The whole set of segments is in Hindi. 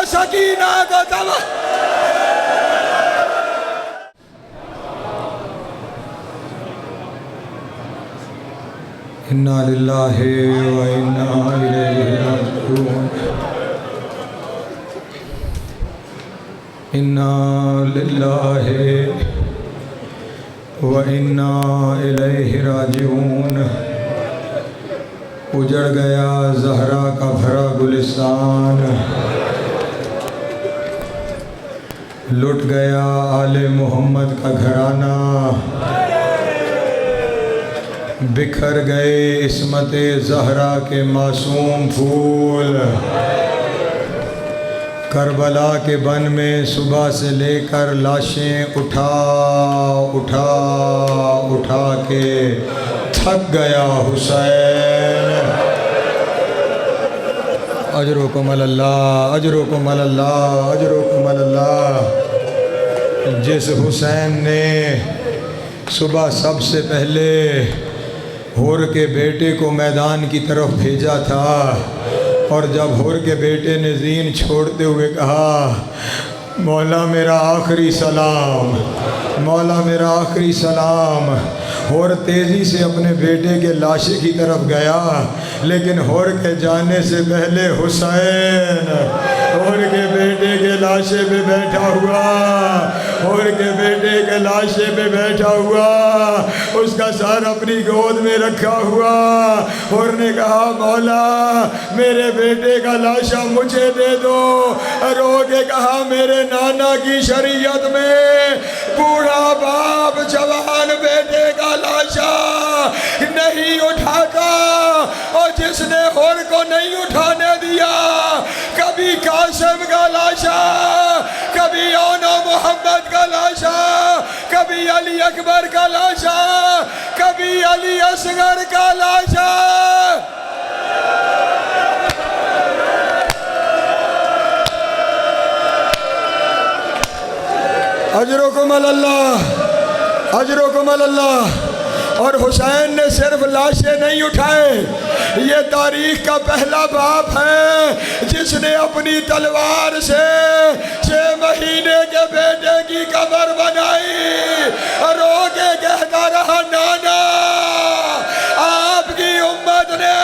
सकीना को तब इन्ना लिल्लाहि व इन्ना इलैहि राजिऊन। इन्ना लिल्लाहि व इन्ना इलैहि राजिऊन। उजड़ गया ज़हरा का भरा गुलिस्तान, लुट गया आले मोहम्मद का घराना, बिखर गए इस्मत ज़हरा के मासूम फूल। करबला के बन में सुबह से लेकर लाशें उठा उठा उठा के थक गया हुसैन। अजरुकुम अल्लाह, अजरुकुम अल्लाह, अजरुकुम अल्लाह। जिस हुसैन ने सुबह सबसे पहले हुर के बेटे को मैदान की तरफ भेजा था, और जब हुर के बेटे ने ज़ीन छोड़ते हुए कहा, मौला मेरा आखिरी सलाम, मौला मेरा आखिरी सलाम, हुर तेज़ी से अपने बेटे के लाशे की तरफ गया, लेकिन हुर के जाने से पहले हुसैन हुर के बेटे के लाशे पे बैठा हुआ, हुर के बेटे के लाशे पे बैठा हुआ, उसका सर अपनी गोद में रखा हुआ। हुर ने कहा, मौला मेरे बेटे का लाशा मुझे दे दो। रो के कहा, मेरे नाना की शरीयत में बूढ़ा बाप जवान बेटे का लाशा नहीं उठाता, और जिसने हुर को नहीं उठाने दिया, कभी कासिम का लाशा, कभी औना मोहम्मद का लाशा, कभी अली अकबर का लाशा, कभी अली असगर का लाशा। अजरुकुम अल्लाह, अजरुकुम अल्लाह। और हुसैन ने सिर्फ लाशें नहीं उठाए, ये तारीख का पहला बाप है जिसने अपनी तलवार से 6 महीने के बेटे की कब्र बनाई, और रो के कहता रहा, नाना आपकी उम्मत ने।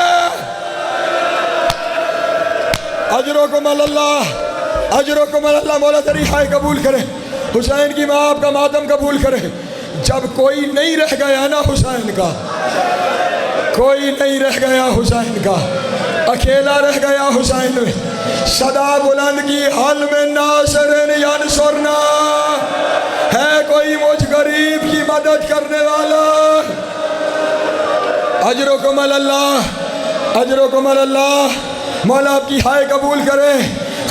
अजरुकुम अल्लाह, अजरुकुम अल्लाह। मौला तेरी हाय कबूल करे, हुसैन की माँ आपका मातम कबूल करे। जब कोई नहीं रह गया ना हुसैन का, कोई नहीं रह गया हुसैन का, अकेला रह गया हुसैन में, सदा बुलंद की हाल में नासरन यंसुरना, है कोई मुझ गरीब की मदद करने वाला। अजरुकुम अल्लाह, अजरुकुम अल्लाह। मौला आपकी हाय कबूल करे।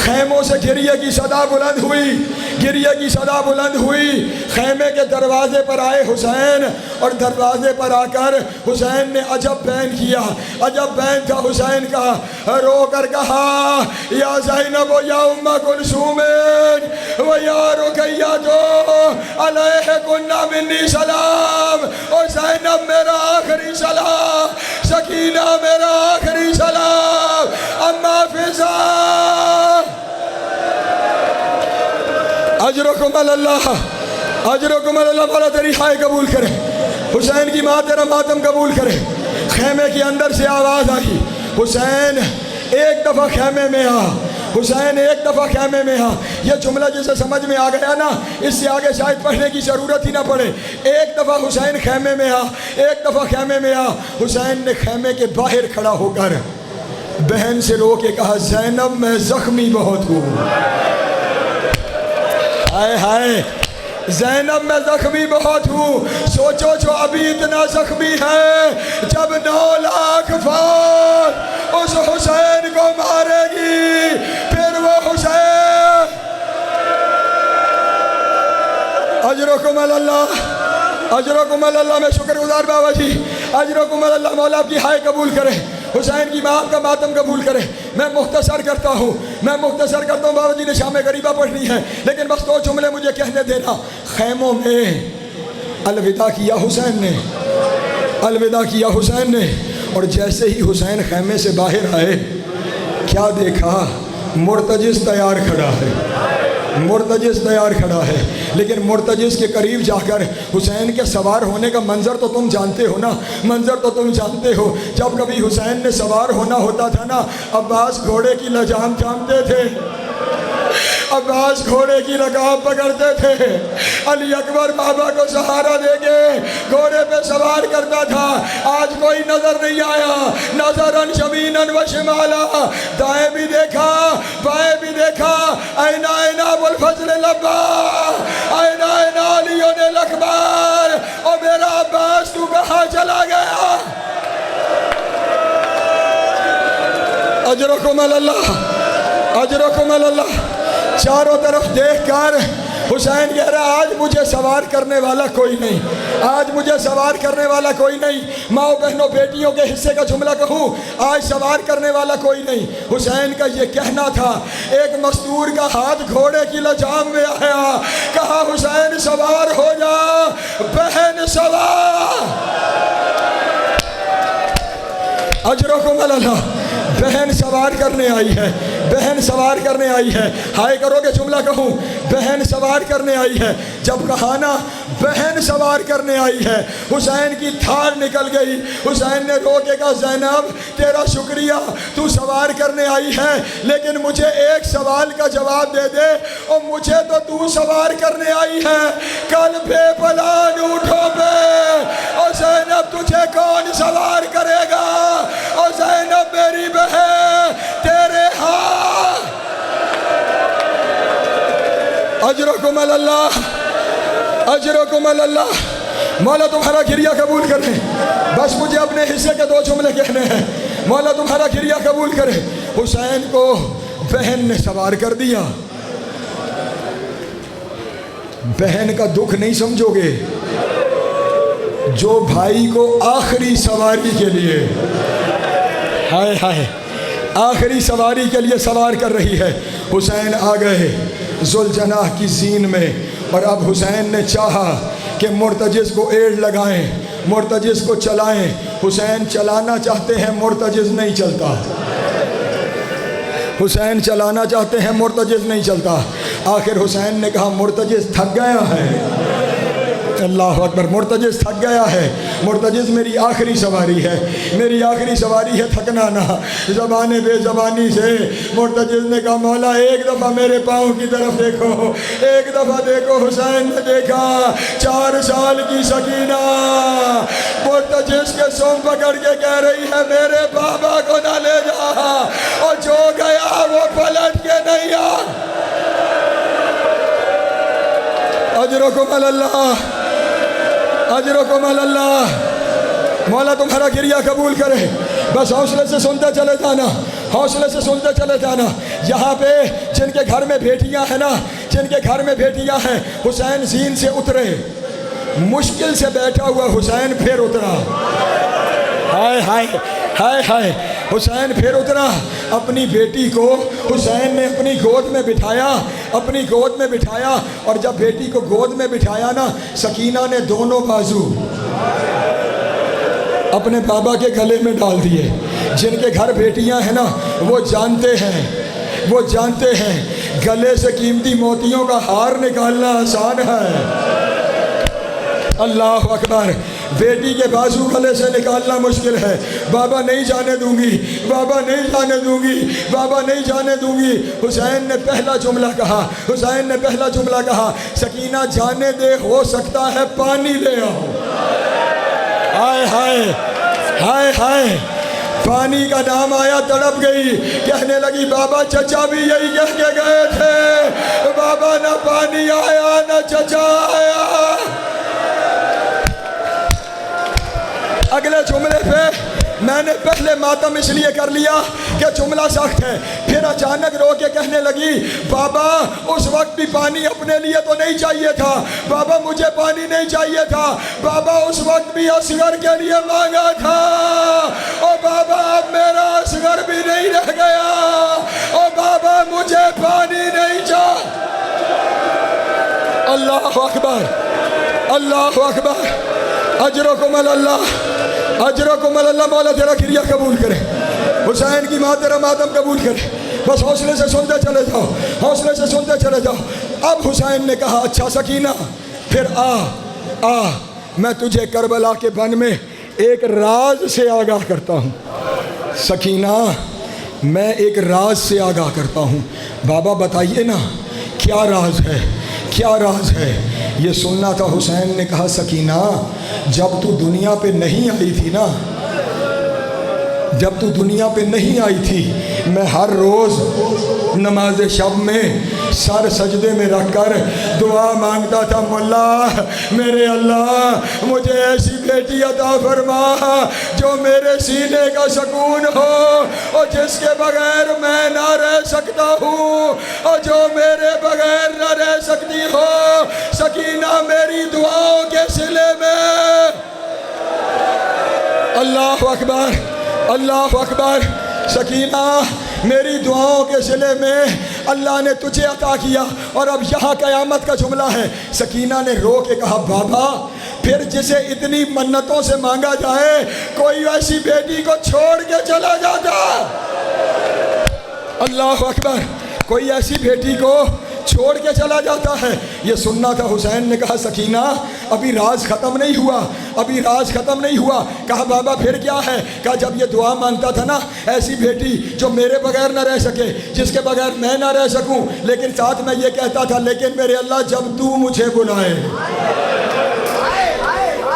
खैमों से गिरिया की सदा बुलंद हुई, गिरिया की सदा बुलंद हुई। खैमे के दरवाजे पर आए हुसैन, और दरवाजे पर आकर हुसैन ने अजब बैन किया, अजब बैन था हुसैन का। रो कर कहा, या ज़ैनब या उम्मा कुलसूम व या रुकैया तो अलैकुन्ना मिन्नी सलाम। और ज़ैनब मेरा आखिरी सलाम, सकीना मेरा आखिरी सलाम, अम्मा फिज़ा। अजरुकुम अल्लाह, अजरुकुम अल्लाह। मौला तेरी हाय कबूल करे, हुसैन की माँ तेरा मातम कबूल करे। खेमे के अंदर से आवाज़ आई, हुसैन एक दफ़ा खेमे में आ, हुसैन एक दफ़ा खेमे में आ। यह जुमला जिसे समझ में आ गया ना, इससे आगे शायद पढ़ने की ज़रूरत ही ना पड़े। एक दफ़ा हुसैन खेमे में आ, एक दफ़ा खेमे में आ। हुसैन ने खेमे के बाहर खड़ा होकर बहन से रो के कहा, ज़ैनब मैं ज़ख्मी बहुत हूँ। हाय हाय, ज़ैनब मैं ज़ख्मी बहुत हूँ। सोचो जो अभी इतना ज़ख्मी है, जब 9 लाख फौज उस हुसैन को मारेगी, फिर वो हुसैन। अजरुकुम अल्लाह, अजरुकुम अल्लाह। मैं शुक्रगुजार बाबा जी, अजरुकुम अल्लाह। मौला आपकी हाय कबूल करे, हुसैन की माँ का मातम कबूल करे। मैं मुख्तसर करता हूँ, मैं मुख्तसर करता हूँ। बाबा जी ने शाम गरीबा पढ़नी है, लेकिन बस 2 जुमले मुझे कहने देना। खैमों में अलविदा किया हुसैन ने, अलविदा किया हुसैन ने। और जैसे ही हुसैन खैमे से बाहर आए, क्या देखा? मुर्तजिस तैयार खड़ा है, मुर्तजिस तैयार खड़ा है। लेकिन मुर्तजिस के करीब जाकर हुसैन के सवार होने का मंज़र तो तुम जानते हो ना, मंज़र तो तुम जानते हो। जब कभी हुसैन ने सवार होना होता था ना, अब्बास घोड़े की लगाम थामते थे, अब्बास घोड़े की लगाम पकड़ते थे, अली अकबर बाबा को सहारा देके घोड़े पे सवार करता था। आज कोई नजर नहीं आया, नजरन शमीनन व शिमाला, दाएं भी देखा बाएं भी देखा, ऐना ऐना अबुल फजल लब्बा, ऐना ऐना अलीउन अकबर, और मेरा अब्बास तू कहाँ चला गया? अजरकुम अल्लाह, अजरकुम अल्लाह। चारों तरफ देखकर हुसैन कह रहा, आज मुझे सवार करने वाला कोई नहीं, आज मुझे सवार करने वाला कोई नहीं। माओ बहनों बेटियों के हिस्से का जुमला कहूँ, आज सवार करने वाला कोई नहीं। हुसैन का ये कहना था। एक मस्तूर का हाथ घोड़े की लगाम में आया, कहा हुसैन सवार हो जा, बहन सवार। अजरकुम अल्लाह, बहन सवार करने आई है, बहन सवार करने आई है। हाय करोगे जुमला कहूँ, बहन सवार करने आई है। जब कहा ना बहन सवार करने आई है, हुसैन की थार निकल गई। हुसैन ने रो के कहा, ज़ैनब तेरा शुक्रिया, तू सवार करने आई है, लेकिन मुझे एक सवाल का जवाब दे दे, और मुझे तो तू सवार करने आई है, कल बेपलान ऊँटों पे, और ज़ैनब तुझे कौन सवार करेगा? और ज़ैनब मेरी बहन तेरे हाथ। अजरकुम अल्लाह, अजरकुम अल्लाह। मौला तुम्हारा गिरिया कबूल करे। बस मुझे अपने हिस्से के दो जुमले कहने हैं, मौला तुम्हारा गिरिया कबूल करे। हुसैन को बहन ने सवार कर दिया। बहन का दुख नहीं समझोगे, जो भाई को आखिरी सवारी के लिए, हाय हाय, आखिरी सवारी के लिए सवार कर रही है। हुसैन आ गए जुल्जनाह की जीन में, और अब हुसैन ने चाहा कि मुर्तजिज़ को एड़ लगाएं, मुर्तजिज़ को चलाएं। हुसैन चलाना चाहते हैं, मुर्तजिज़ नहीं चलता। हुसैन चलाना चाहते हैं, मुर्तजिज़ नहीं चलता। आखिर हुसैन ने कहा, मुर्तजिज़ थक गया है। अल्लाह अकबर, मुर्तजिज़ थक गया है। मुर्तजिज़ मेरी आखिरी सवारी है, मेरी आखिरी सवारी है, थकना ना। ज़बाने बेज़बानी से मुर्तजिज़ ने कहा, मौला एक दफ़ा मेरे पाँव की तरफ देखो, एक दफ़ा देखो। हुसैन ने देखा, 4 साल की सकीना मुर्तजिज़ के सोम पकड़ के कह रही है, मेरे बाबा को ना ले जा, और जो गया वो पलट के नहीं आ। अजरकुम अल्लाह, अजरकुम अल्लाह। मौला तुम्हारा गिरिया कबूल करे। बस हौसले से सुनते चले जाना, हौसले से सुनते चले जाना। यहाँ पे जिनके घर में बेटियाँ हैं ना, जिनके घर में बेटियाँ हैं, हुसैन जीन से उतरे, मुश्किल से बैठा हुआ हुसैन फिर उतरा। हाय हाय हाय हाय, हुसैन फिर उतरा। अपनी बेटी को हुसैन ने अपनी गोद में बिठाया, अपनी गोद में बिठाया। और जब बेटी को गोद में बिठाया ना, सकीना ने दोनों बाजू अपने बाबा के गले में डाल दिए। जिनके घर बेटियां हैं ना, वो जानते हैं, वो जानते हैं गले से कीमती मोतियों का हार निकालना आसान है। अल्लाह अकबर। बेटी के बाजू गले से निकालना मुश्किल है। बाबा नहीं जाने दूंगी, बाबा नहीं जाने दूंगी, बाबा नहीं जाने दूंगी। हुसैन ने पहला जुमला कहा, हुसैन ने पहला जुमला कहा, सकीना जाने दे, हो सकता है पानी ले आओ। हाय हाय हाय हाय, पानी का नाम आया, तड़प गई, कहने लगी बाबा चचा भी यही कह के गए थे, बाबा ना पानी आया ना चचा आया। अगले जुमले पे मैंने पहले मातम इसलिए कर लिया कि जुमला सख्त है। फिर अचानक रो के कहने लगी, बाबा उस वक्त भी पानी अपने लिए तो नहीं चाहिए था, बाबा मुझे पानी नहीं चाहिए था, बाबा उस वक्त भी असगर के लिए मांगा था, और बाबा अब मेरा असगर भी नहीं रह गया, और बाबा मुझे पानी नहीं चाहिए। अल्लाह अकबर, अल्लाह अकबर। अजरकुम अल्लाह, अजरकुम अल्लाह। मौला तेरा क्रिया कबूल करे, हुसैन की माँ तेरा मातम कबूल करे। बस हौसले से सुनते चले जाओ, हौसले से सुनते चले जाओ। अब हुसैन ने कहा अच्छा सकीना फिर आ मैं तुझे करबला के वन में एक राज से आगाह करता हूँ। सकीना मैं एक राज से आगाह करता हूँ। बाबा बताइए ना क्या राज है, क्या राज है? ये सुनना था। हुसैन ने कहा सकीना जब तू दुनिया पे नहीं आई थी ना, जब तू दुनिया पे नहीं आई थी, मैं हर रोज़ नमाज शब में सर सजदे में रखकर दुआ मांगता था, मुल्ला मेरे अल्लाह मुझे ऐसी बेटी अता फरमा जो मेरे सीने का सुकून हो और जिसके बगैर मैं ना रह सकता हूँ और जो मेरे बगैर ना रह सकती हो। सकीना मेरी दुआओं के सिले में। अल्लाह अकबर, अल्लाह अकबर। सकीना मेरी दुआओं के सिले में अल्लाह ने तुझे अता किया। और अब यहाँ क़यामत का जुमला है। सकीना ने रो के कहा बाबा फिर जिसे इतनी मन्नतों से मांगा जाए कोई ऐसी बेटी को छोड़ के चला जाता। अल्लाह अकबर। कोई ऐसी बेटी को छोड़ के चला जाता है। ये सुनना था। हुसैन ने कहा सकीना अभी राज ख़त्म नहीं हुआ, अभी राज ख़त्म नहीं हुआ। कहा बाबा फिर क्या है? कहा जब ये दुआ मांगता था ना ऐसी बेटी जो मेरे बगैर ना रह सके, जिसके बगैर मैं ना रह सकूं, लेकिन साथ में ये कहता था लेकिन मेरे अल्लाह जब तू मुझे बुलाए,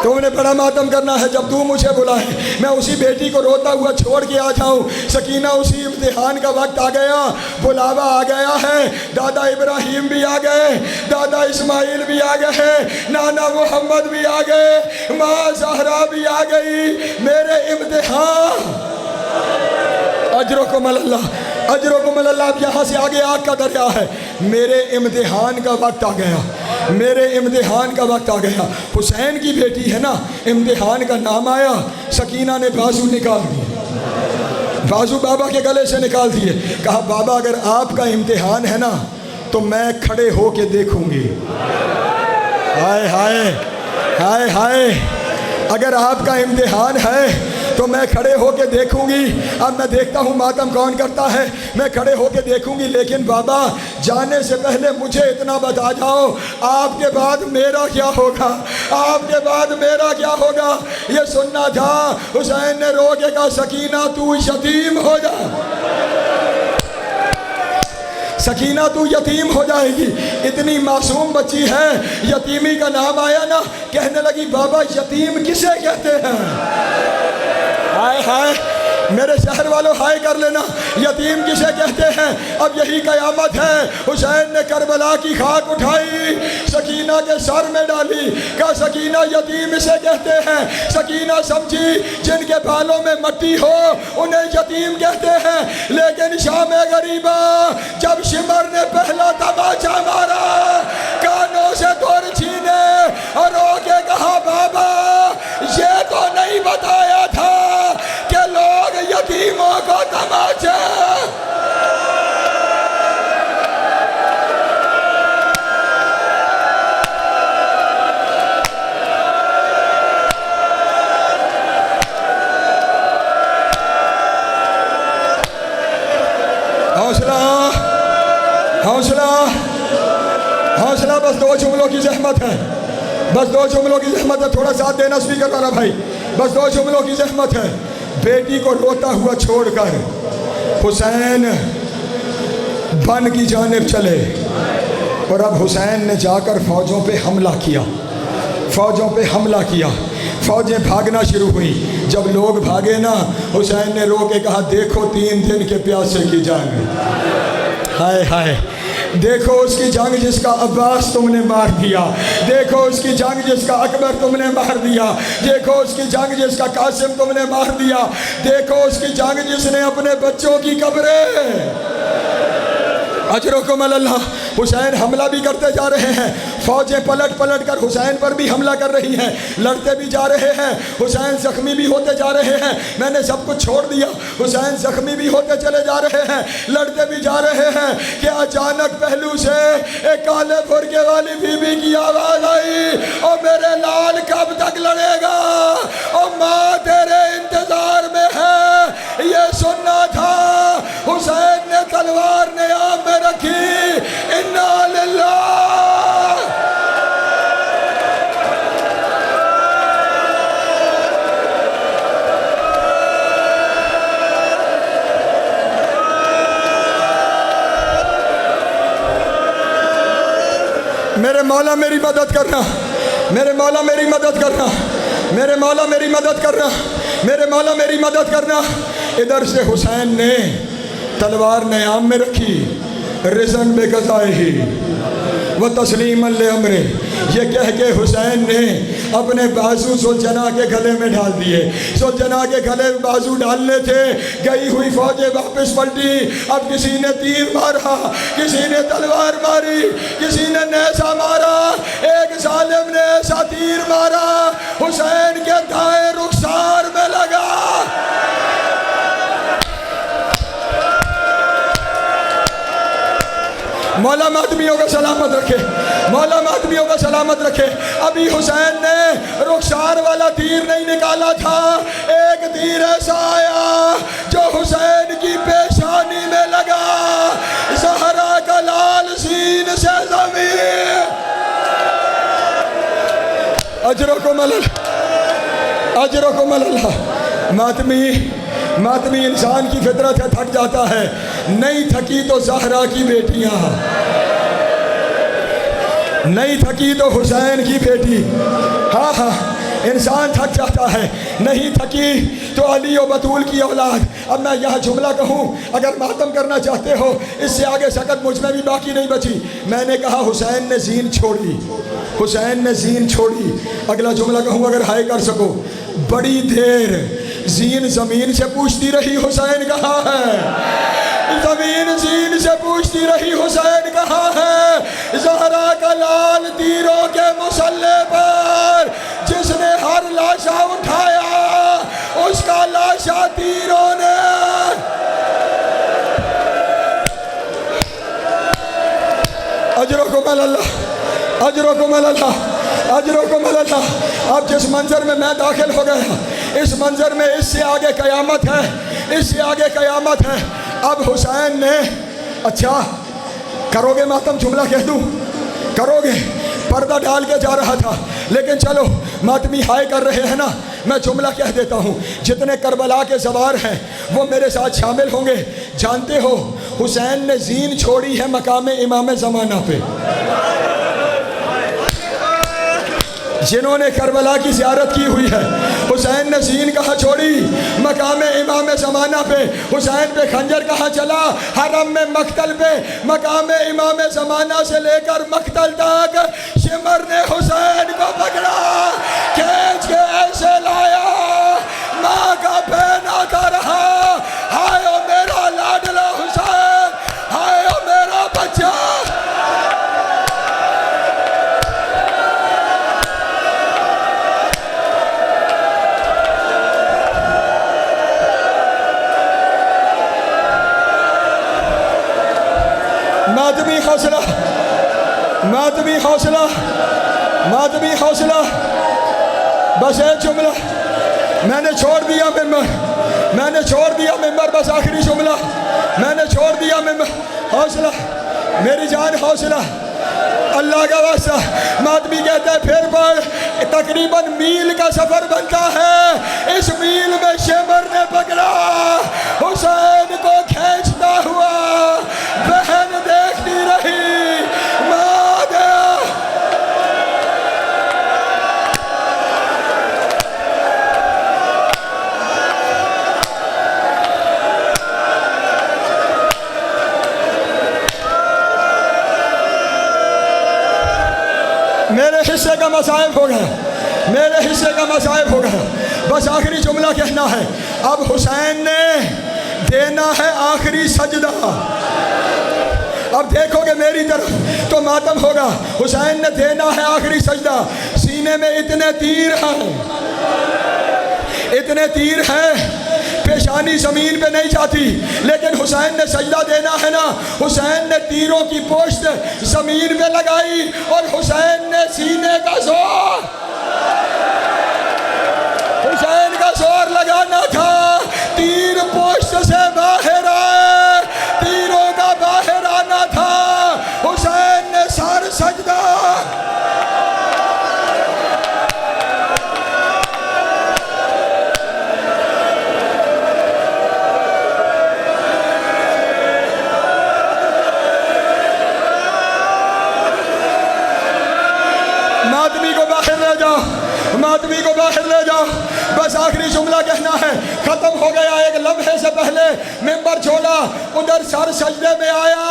तुमने बड़ा मातम करना है, जब तू मुझे बुलाए मैं उसी बेटी को रोता हुआ छोड़ के आ जाऊं। सकीना उसी इम्तिहान का वक्त आ गया, बुलावा आ गया है। दादा इब्राहिम भी आ गए, दादा इस्माइल भी आ गए, नाना मोहम्मद भी आ गए, माँ ज़हरा भी आ गई। मेरे इम्तिहान अजरुकुम अल्लाह, अजरुकुम अल्लाह। अब यहाँ से आगे आग का दरिया है। मेरे इम्तिहान का वक्त आ गया, मेरे इम्तिहान का वक्त आ गया। हुसैन की बेटी है ना, इम्तिहान का नाम आया। सकीना ने बाजू निकाल दिए, बाजू बाबा के गले से निकाल दिए। कहा बाबा अगर आपका इम्तिहान है ना तो मैं खड़े हो के देखूंगी। हाय हाय हाय हाय, अगर आपका इम्तिहान है तो मैं खड़े होके देखूंगी। अब मैं देखता हूँ मातम कौन करता है, मैं खड़े होके देखूंगी। लेकिन बाबा जाने से पहले मुझे इतना बता जाओ आपके बाद मेरा क्या होगा, आपके बाद मेरा क्या होगा? ये सुनना था। हुसैन ने रो के कहा सकीना तू यतीम हो जा, सकीना तू यतीम हो जाएगी। इतनी मासूम बच्ची है, यतीमी का नाम आया ना, कहने लगी बाबा यतीम किसे कहते हैं? हाय हाय, मेरे शहर वालों हाय कर लेना, यतीम किसे कहते हैं? अब यही कयामत है। हुसैन ने करबला की खाक उठाई, सकीना के सर में डाली। कहा सकीना यतीम इसे कहते हैं। सकीना समझी जिनके बालों में मट्टी हो उन्हें यतीम कहते हैं। लेकिन शाम गरीबा जब शिमर ने पहला तमाचा मारा, कानों से दूर छीने और रो के कहा बाबा ये तो नहीं बताया था कि लोग यतीमों को तमाचे। हौसला हौसला हौसला, बस दो जुमलों की जहमत है, बस दो जुमलों की जहमत है। थोड़ा साथ देना स्पीकर वाला भाई, बस दो जुमलों की जहमत है। बेटी को रोता हुआ छोड़कर हुसैन वन की जानिब चले और अब हुसैन ने जाकर फौजों पे हमला किया, फौजों पे हमला किया। फौजें भागना शुरू हुई। जब लोग भागे ना, हुसैन ने रो के कहा देखो 3 दिन के प्यासे की जंग, हाय हाय, देखो उसकी जंग जिसका अब्बास तुमने मार दिया, देखो उसकी जंग जिसका अकबर तुमने मार दिया, देखो उसकी जंग जिसका कासिम तुमने मार दिया, देखो उसकी जंग जिसने अपने बच्चों की कब्रें। अजरुकुम अल्लाह। हुसैन हमला भी करते जा रहे हैं, फौजें पलट पलट कर हुसैन पर भी हमला कर रही हैं, लड़ते भी जा रहे हैं। हुसैन जख्मी भी होते जा रहे हैं। मैंने सब कुछ छोड़ दिया, हुसैन जख्मी भी होते चले जा रहे हैं, लड़ते भी जा रहे हैं कि अचानक पहलू से एक काले फुरके वाली बीबी की आवाज़ आई, और मेरे लाल कब तक लड़ेगा, और माँ तेरे इंतजार में है। ये सुनना था। हुसैन ने तलवार मेरे मौला मेरी मदद करना, मेरे मौला मेरी मदद करना, मेरे मौला मेरी मदद करना, मेरे मौला मेरी मदद करना। इधर से हुसैन ने तलवार नयाम में रखी, रिजन बेकताए ही वह तस्लीम अमरे, ये कह के हुसैन ने अपने बाजू सुलझना के गले में डाल दिए। सुलझना के गले में बाजू डालने थे, गई हुई फौजें वापस पलटी। अब किसी ने तीर मारा, किसी ने तलवार मारी, किसी ने नेज़ा मारा। एक जालिम ने ऐसा तीर मारा हुसैन के दाएं रुखसार में लगा। मौला मातमियों का सलामत रखे, मौला मातमियों का सलामत रखे। अभी हुसैन ने रुखसार वाला तीर नहीं निकाला था, एक तीर ऐसा आया जो हुसैन की पेशानी में लगा। ज़हरा का लाल सीन से ज़मीन। अजरों को मलल, अजरों को मलल। मातमी इंसान की फितरत है, थक जाता है। नहीं थकी तो ज़हरा की बेटियां, नहीं थकी तो हुसैन की बेटी। हाँ हाँ, इंसान थक जाता है। नहीं थकी तो अली और बतूल की औलाद। अब मैं यहाँ जुमला कहूँ, अगर मातम करना चाहते हो, इससे आगे सकत मुझ में भी बाकी नहीं बची। मैंने कहा हुसैन ने जीन छोड़ी, हुसैन ने जीन छोड़ी। अगला जुमला कहूँ अगर हाय कर सको। बड़ी देर जीन ज़मीन से पूछती रही हुसैन कहाँ है, ज़मीन जीन से पूछती रही हुसैन कहाँ है। ज़हरा का लाल तीरों के मुसल्ले पर जिसने हर लाशा उठाया, उसका लाशा तीरों ने। अजरों को मल्ला, अजरों को मल्ला, अजरों को मल्ला। अब जिस मंजर में मैं दाखिल हो गया, इस मंजर में इससे आगे कयामत है, इससे आगे कयामत है। अब हुसैन ने, अच्छा करोगे मातम, जुमला कह दूं, करोगे? पर्दा डाल के जा रहा था, लेकिन चलो मातमी हाय कर रहे हैं ना, मैं जुमला कह देता हूँ। जितने करबला के सवार हैं वो मेरे साथ शामिल होंगे। जानते हो हुसैन ने जीन छोड़ी है मकाम इमाम ज़माना पे। जिन्होंने करबला की ज़ियारत की हुई है, हुसैन ने जीन कहाँ छोड़ी? मकाम इमाम ज़माना पे। हुसैन पे खंजर कहाँ चला? हरम में मक्तल पे। मकाम इमाम ज़माना से लेकर मक्तल तक शिमर ने हुसैन को पकड़ा, खींच के ऐसे लाया, माँ का पहना था रहा। हाय ओ मेरा लाडला हुसैन, हाय ओ मेरा बच्चा। मातमी हौसला, मातमी हौसला, मातमी हौसला। बस एक जुमला, मैंने छोड़ दिया मिंबर, मैंने छोड़ दिया मिंबर, बस आखिरी जुमला, मैंने छोड़ दिया मिंबर। हौसला मेरी जान, हौसला अल्लाह का वास्ता। मातमी कहते हैं फिर पर तकरीबन मील का सफर बनता है। इस मील में शेमर ने पकड़ा हुसैन को खींचता हुआ। बहन देखती रही, माँ गया। मेरे हिस्से का मसाइब हो गया, मेरे हिस्से का मसाइब हो गया। बस आखिरी जुमला कहना है। अब हुसैन ने देना है आखिरी सजदा। अब देखोगे मेरी तरफ तो मातम होगा। हुसैन ने देना है आखिरी सजदा। सीने में इतने तीर हैं, इतने तीर हैं, पेशानी ज़मीन पे नहीं जाती, लेकिन हुसैन ने सजदा देना है ना। हुसैन ने तीरों की पोस्ट ज़मीन पे लगाई और हुसैन ने सीने का जोर, हुसैन का जोर लगाना था। तीर पोस्ट से बाहर आए, तीरों का बाहर आना था। हुसैन ने सर सजदा। मातमी को बाहर ले जाओ, मातमी को बाहर ले जाओ। बस आखिरी जुमला कहना है, खत्म हो गया। एक लम्हे से पहले मिंबर छोड़ा, उधर सर सजदे में आया,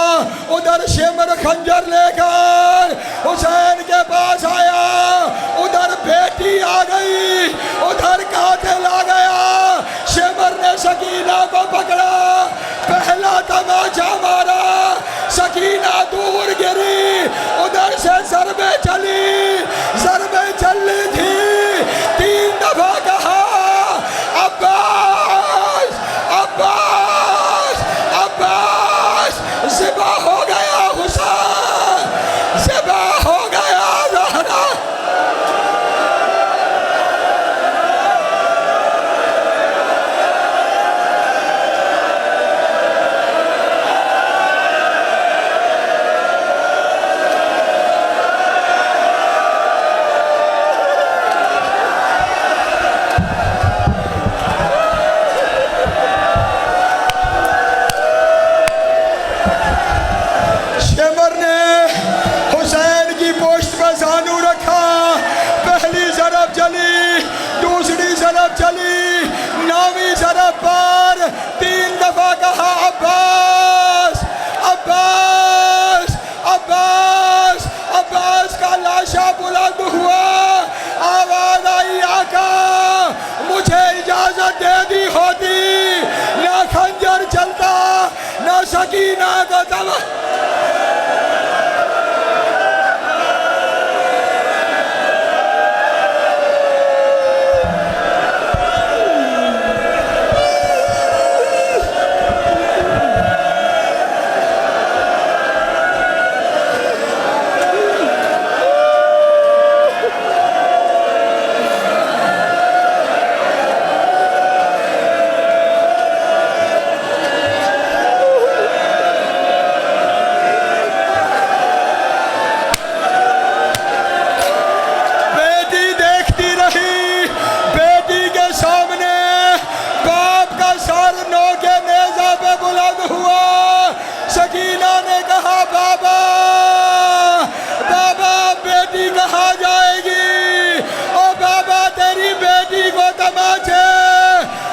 उधर शिमर खंजर लेकर हुसैन के पास आया, उधर बेटी आ गई, उधर कातिल आ गया। शिमर ने सकीना को पकड़ा, पहला तमाचा मारा, सकीना दूर गिरी, उधर से ज़रबे चली, ज़रबे चली थी। 3 दफा कहा अब्बास अब्बास अब्बास। ज़िबा हो गया हुसैन, ज़िबा हो गया ज़हरा। चली 9वीं ज़रब पर 3 दफा कहा अब्बास अब्बास अब्बास। अब्बास का लाशा बुलंद हुआ, आवाज आई आका मुझे इजाजत दे दी होती, ना खंजर चलता, ना सकीना का दम। सकीना ने कहा बाबा बाबा बेटी कहाँ जाएगी? ओ बाबा तेरी बेटी को तमाचे,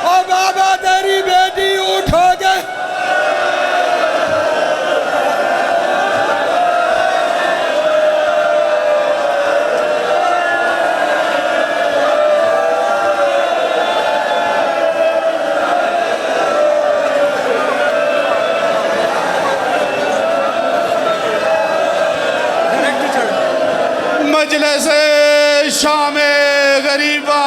ओ बाबा तेरी बेटी उठोगे। मजलिस शाम गरीबा